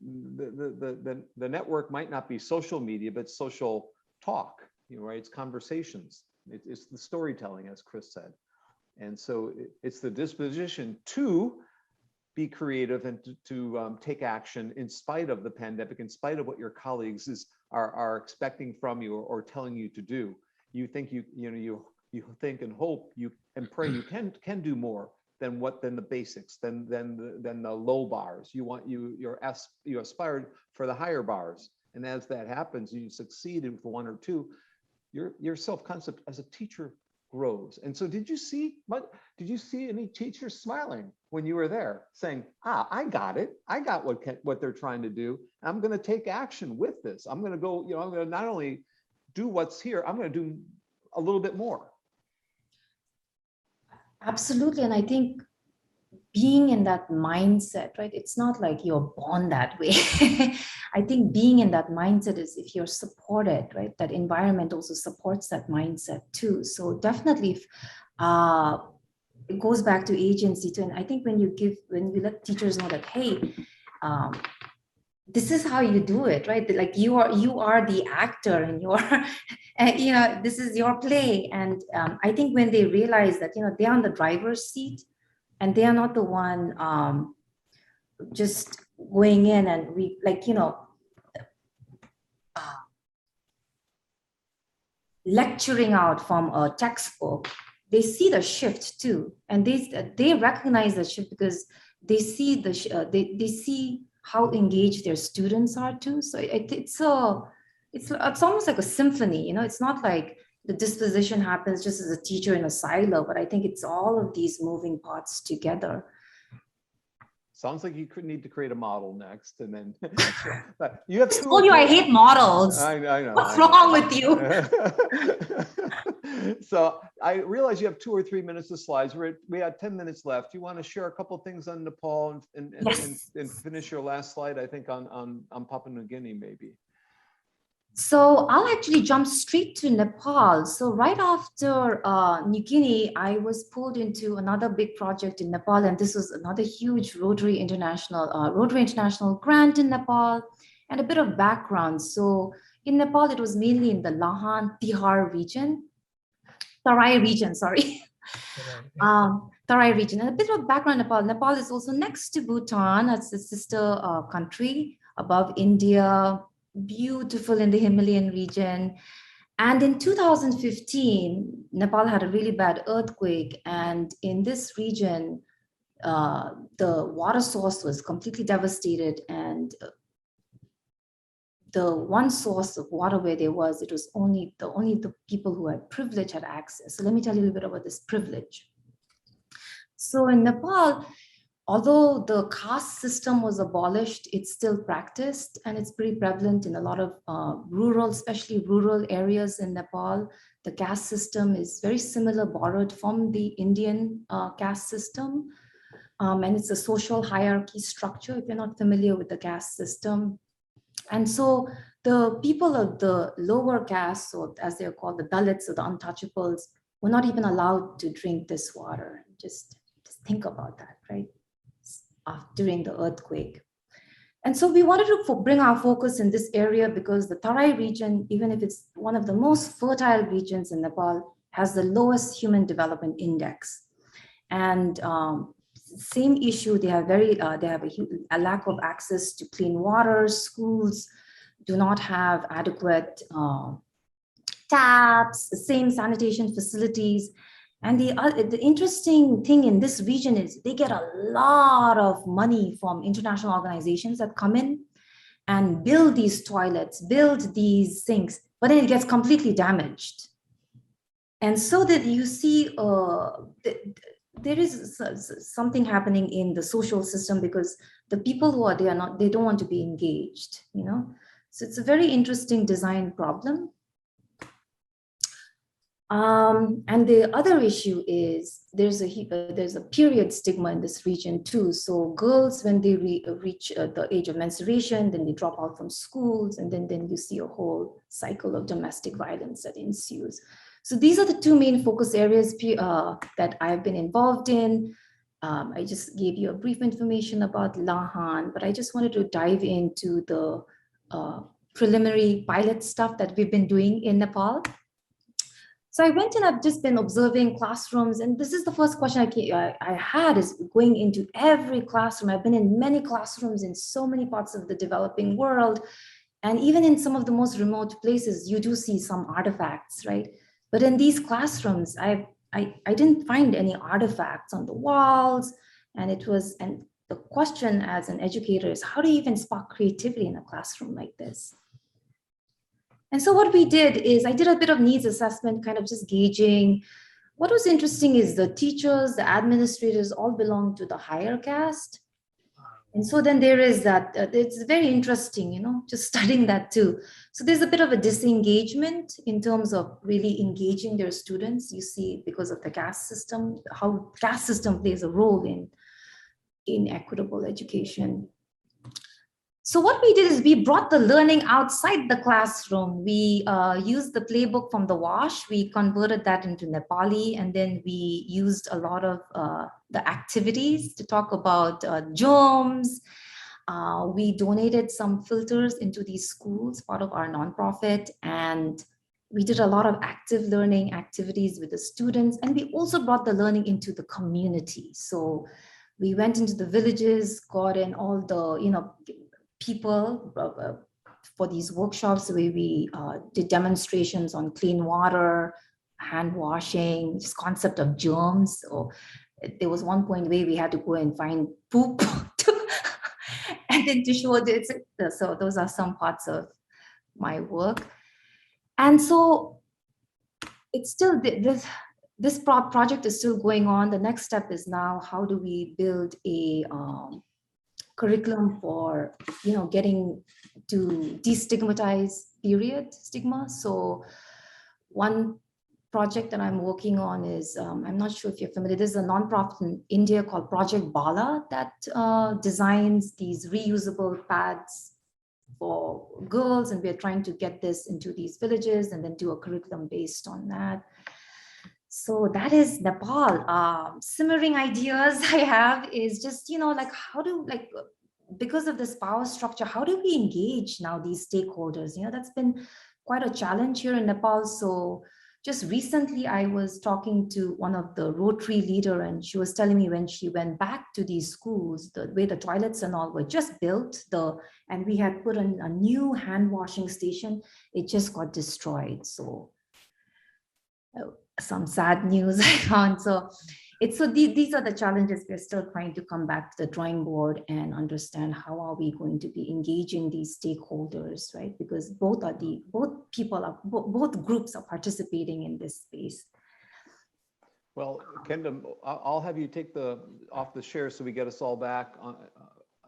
A: the network might not be social media, but social talk, you know, right? It's conversations. It's the storytelling, as Chris said. And so it's the disposition to be creative and to take action in spite of the pandemic, in spite of what your colleagues are expecting from you or telling you to do. You think you think and hope you and pray you can do more than the basics, than the low bars. You aspired for the higher bars, and as that happens, you succeed with one or two. Your self-concept as a teacher grows. And so did you see any teachers smiling when you were there saying, I got it, I got what they're trying to do, I'm going to take action with this, I'm going to go, you know, I'm going to not only do what's here, I'm going to do a little bit more?
B: Absolutely. And I think being in that mindset, right? It's not like you're born that way. I think being in that mindset is if you're supported, right? That environment also supports that mindset too. So definitely, it goes back to agency too. And I think when you let teachers know that, hey, this is how you do it, right? Like you are the actor and you're, you know, this is your play. And I think when they realize that, you know, they're on the driver's seat and they are not the one just going in and lecturing out from a textbook, they see the shift too. And they recognize the shift because they see they see how engaged their students are too. So it's almost like a symphony, you know. It's not like the disposition happens just as a teacher in a silo, but I think it's all of these moving parts together.
A: Sounds like you could need to create a model next, and then but you have
B: I told you I hate models.
A: I know.
B: What's wrong with you?
A: So I realize you have 2 or 3 minutes of slides. We had 10 minutes left. You want to share a couple of things on Nepal and finish your last slide, I think, on Papua New Guinea, maybe.
B: So I'll actually jump straight to Nepal. So right after New Guinea, I was pulled into another big project in Nepal, and this was another huge Rotary International grant in Nepal, and a bit of background. So in Nepal, it was mainly in the Lahan Tihar region, Tarai region, sorry. Tarai region. And a bit of background Nepal. Nepal is also next to Bhutan. It's a sister country above India, beautiful in the Himalayan region. And in 2015, Nepal had a really bad earthquake. And in this region, the water source was completely devastated. And the one source of water where there was, it was only the people who had privilege had access. So let me tell you a little bit about this privilege. So in Nepal, although the caste system was abolished, it's still practiced, and it's pretty prevalent in a lot of rural, especially rural areas in Nepal. The caste system is very similar, borrowed from the Indian caste system. And it's a social hierarchy structure, if you're not familiar with the caste system. And so the people of the lower caste, or as they're called, the Dalits or the untouchables, were not even allowed to drink this water. Just think about that, right? During the earthquake. And so we wanted to bring our focus in this area because the Tarai region, even if it's one of the most fertile regions in Nepal, has the lowest human development index. And same issue, they have a lack of access to clean water. Schools do not have adequate taps, the same sanitation facilities. And the interesting thing in this region is they get a lot of money from international organizations that come in and build these toilets, build these sinks, but then it gets completely damaged. And so that you see there is something happening in the social system because the people who are there, they don't want to be engaged, you know? So it's a very interesting design problem. And the other issue is there's a period stigma in this region too. So girls, when they reach the age of menstruation, then they drop out from schools, and then you see a whole cycle of domestic violence that ensues. So these are the two main focus areas that I've been involved in. I just gave you a brief information about Lahan, but I just wanted to dive into the preliminary pilot stuff that we've been doing in Nepal. So I went and I've just been observing classrooms, and this is the first question I had is going into every classroom. I've been in many classrooms in so many parts of the developing world, and even in some of the most remote places, you do see some artifacts, right? But in these classrooms, I didn't find any artifacts on the walls, and the question as an educator is, how do you even spark creativity in a classroom like this? And so what we did is I did a bit of needs assessment, kind of just gauging. What was interesting is the teachers, the administrators all belong to the higher caste. And so then there is that, it's very interesting, you know, just studying that too. So there's a bit of a disengagement in terms of really engaging their students. You see, because of the caste system, how caste system plays a role in equitable education. So what we did is we brought the learning outside the classroom. We used the playbook from the WASH. We converted that into Nepali, and then we used a lot of the activities to talk about germs. We donated some filters into these schools, part of our nonprofit, and we did a lot of active learning activities with the students, and we also brought the learning into the community. So we went into the villages, got in all the, you know, people for these workshops where we did demonstrations on clean water, hand washing, this concept of germs. So there was one point where we had to go and find poop and then to show this. So those are some parts of my work. And so it's still, this project is still going on. The next step is now, how do we build a curriculum for, you know, getting to destigmatize period stigma. So one project that I'm working on is, I'm not sure if you're familiar, there's a nonprofit in India called Project Bala that designs these reusable pads for girls, and we're trying to get this into these villages and then do a curriculum based on that. So that is Nepal. Simmering ideas I have is just, like how do, like, because of this power structure, how do we engage now these stakeholders? That's been quite a challenge here in Nepal. So just recently, I was talking to one of the Rotary leader, and she was telling me when she went back to these schools, the way the toilets and all were just built, and we had put in a new hand washing station, it just got destroyed. So some sad news I found. So these are the challenges. We're still trying to come back to the drawing board and understand how are we going to be engaging these stakeholders, right? Because both groups are participating in this space.
A: Well, Kendam, I'll have you take off the share so we get us all back on,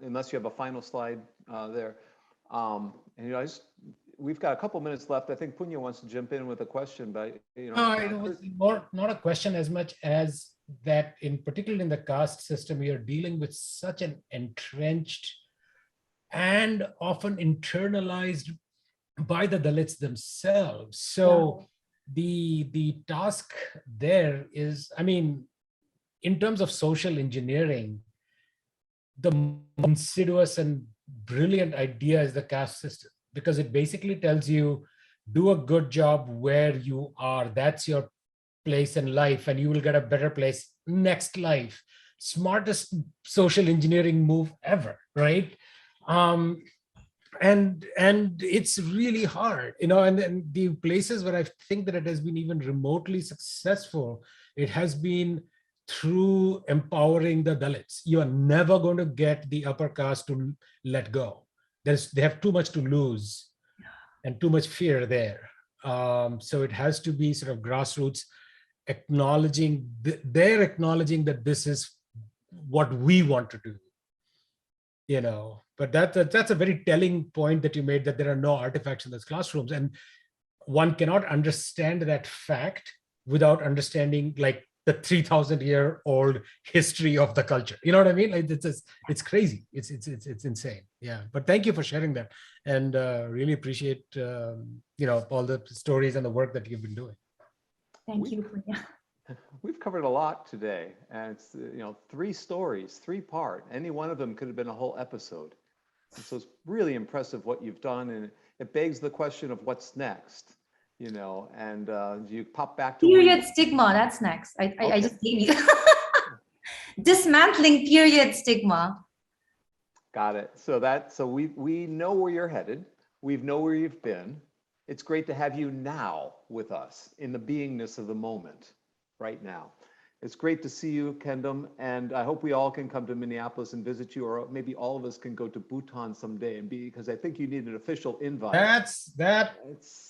A: unless you have a final slide there. And we've got a couple minutes left. I think Punya wants to jump in with a question, but
C: not a question as much as that, particularly in the caste system, you're dealing with such an entrenched and often internalized by the Dalits themselves. So the task there is, in terms of social engineering, the insidious and brilliant idea is the caste system, because it basically tells you, do a good job where you are. That's your place in life, and you will get a better place next life. Smartest social engineering move ever, right? And it's really hard, and the places where I think that it has been even remotely successful, it has been through empowering the Dalits. You are never going to get the upper caste to let go. They have too much to lose and too much fear there. So it has to be sort of grassroots acknowledging that this is what we want to do, but that's a very telling point that you made, that there are no artifacts in those classrooms, and one cannot understand that fact without understanding like the 3,000-year-old history of the culture. You know what I mean? Like it's crazy. It's insane. Yeah. But thank you for sharing that, and really appreciate all the stories and the work that you've been doing.
B: Thank you, Punya.
A: We've covered a lot today, and it's 3 stories, 3-part. Any one of them could have been a whole episode. And so it's really impressive what you've done, and it begs the question of what's next. And you pop back to
B: period stigma. That's next. I just gave you dismantling period stigma.
A: Got it. So we know where you're headed. We know where you've been. It's great to have you now with us in the beingness of the moment right now. It's great to see you, Kendam, and I hope we all can come to Minneapolis and visit you, or maybe all of us can go to Bhutan someday, because I think you need an official invite.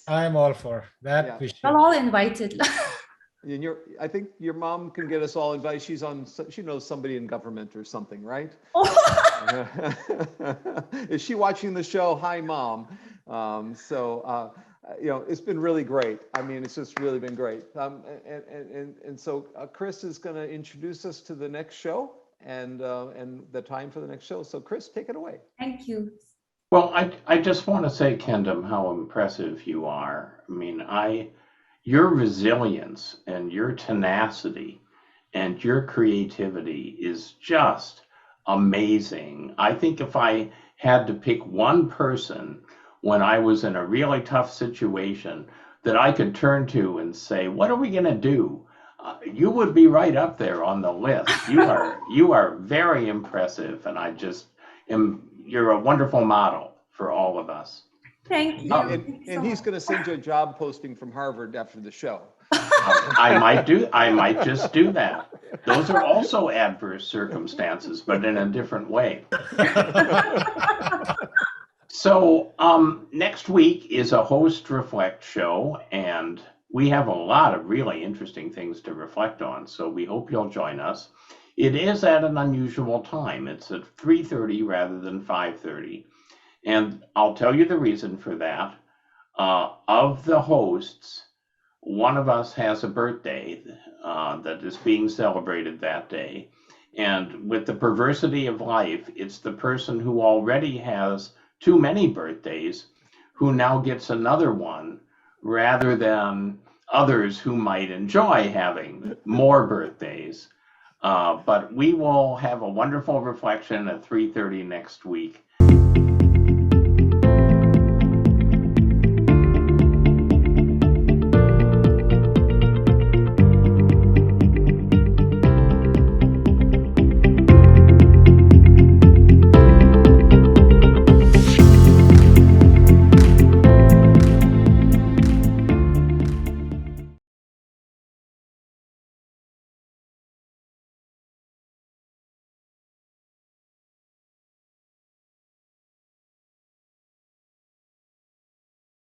C: I'm all for that.
A: Yeah.
C: We should.
B: We're all invited.
A: And I think your mom can get us all invited. She knows somebody in government or something, right? Is she watching the show? Hi, Mom. It's been really great. It's just really been great. And so Chris is going to introduce us to the next show and the time for the next show. So Chris, take it away.
B: Thank you.
D: Well, I just want to say, Kendam, how impressive you are. Your resilience and your tenacity and your creativity is just amazing. I think if I had to pick one person when I was in a really tough situation that I could turn to and say, what are we going to do? You would be right up there on the list. You are very impressive, and you're a wonderful model for all of us.
B: Thank you.
A: And he's going to send you a job posting from Harvard after the show.
D: I might just do that. Those are also adverse circumstances, but in a different way. So next week is a Host Reflect show, and we have a lot of really interesting things to reflect on. So we hope you'll join us. It is at an unusual time. It's at 3:30 rather than 5:30. And I'll tell you the reason for that. Of the hosts, one of us has a birthday that is being celebrated that day. And with the perversity of life, it's the person who already has too many birthdays, who now gets another one rather than others who might enjoy having more birthdays. But we will have a wonderful reflection at 3:30 next week.